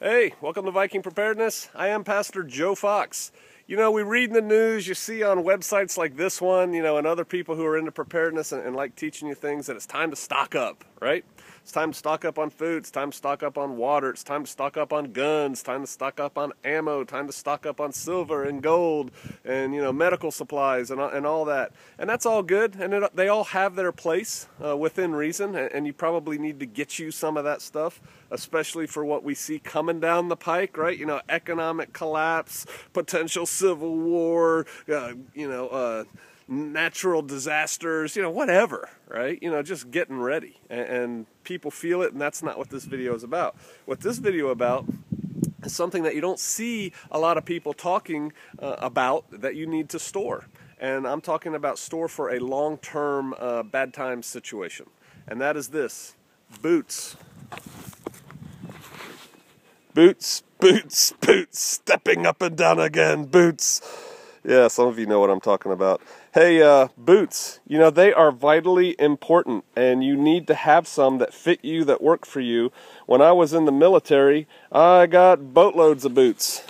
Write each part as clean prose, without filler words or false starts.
Hey, welcome to Viking Preparedness. I am Pastor Joe Fox. You know, we read in the news, you see on websites like this one, and other people who are into preparedness and like teaching you things that it's time to stock up, right? It's time to stock up on food, it's time to stock up on water, it's time to stock up on guns, it's time to stock up on ammo, time to stock up on silver and gold and, medical supplies and all that. And that's all good, and they all have their place within reason, and you probably need to get you some of that stuff, especially for what we see coming down the pike, right? Economic collapse, potential civil war, natural disasters, whatever, right? Just getting ready. And people feel it, and that's not what this video is about. What this video about is something that you don't see a lot of people talking about that you need to store. And I'm talking about store for a long-term bad time situation. And that is this: boots. Boots, boots, boots, stepping up and down again, boots. Yeah, some of you know what I'm talking about. Hey, boots, they are vitally important, and you need to have some that fit you, that work for you. When I was in the military, I got boatloads of boots.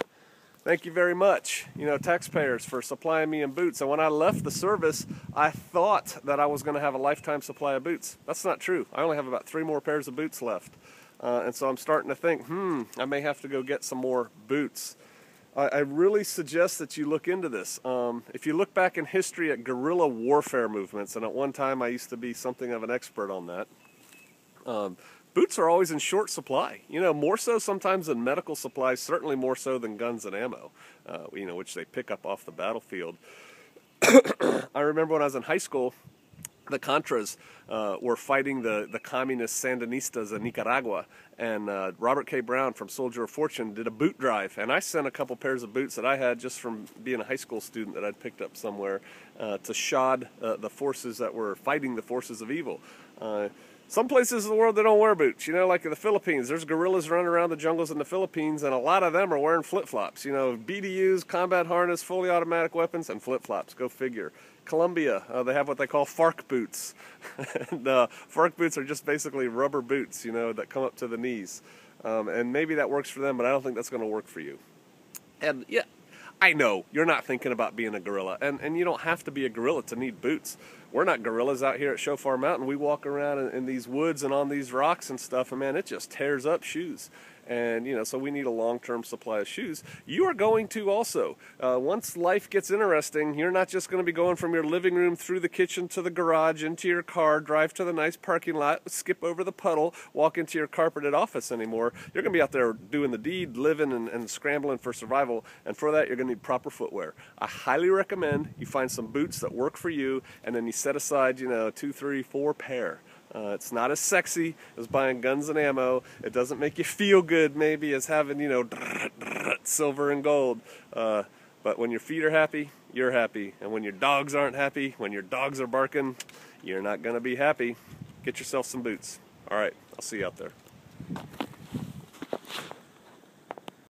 Thank you very much, taxpayers, for supplying me in boots. And when I left the service, I thought that I was going to have a lifetime supply of boots. That's not true. I only have about 3 more pairs of boots left. And so I'm starting to think, I may have to go get some more boots. I really suggest that you look into this. If you look back in history at guerrilla warfare movements, and at one time I used to be something of an expert on that, boots are always in short supply. More so sometimes than medical supplies, certainly more so than guns and ammo, which they pick up off the battlefield. I remember when I was in high school, the Contras were fighting the communist Sandinistas in Nicaragua, and Robert K. Brown from Soldier of Fortune did a boot drive, and I sent a couple pairs of boots that I had just from being a high school student that I'd picked up somewhere to shod the forces that were fighting the forces of evil. Some places in the world, they don't wear boots. Like in the Philippines, there's guerrillas running around the jungles in the Philippines, and a lot of them are wearing flip-flops. BDUs, combat harness, fully automatic weapons, and flip-flops. Go figure. Colombia, they have what they call FARC boots. And FARC boots are just basically rubber boots, that come up to the knees. And maybe that works for them, but I don't think that's going to work for you. And yeah, I know you're not thinking about being a guerrilla, and you don't have to be a guerrilla to need boots. We're not guerrillas out here at Shofar Mountain. We walk around in these woods and on these rocks and stuff, and man, it just tears up shoes. And, so we need a long-term supply of shoes. You are going to also. Once life gets interesting, you're not just going to be going from your living room through the kitchen to the garage, into your car, drive to the nice parking lot, skip over the puddle, walk into your carpeted office anymore. You're going to be out there doing the deed, living and scrambling for survival. And for that, you're going to need proper footwear. I highly recommend you find some boots that work for you, and then you set aside, 2, 3, 4 pair. It's not as sexy as buying guns and ammo. It doesn't make you feel good, maybe, as having, silver and gold. But when your feet are happy, you're happy. And when your dogs aren't happy, when your dogs are barking, you're not going to be happy. Get yourself some boots. All right, I'll see you out there.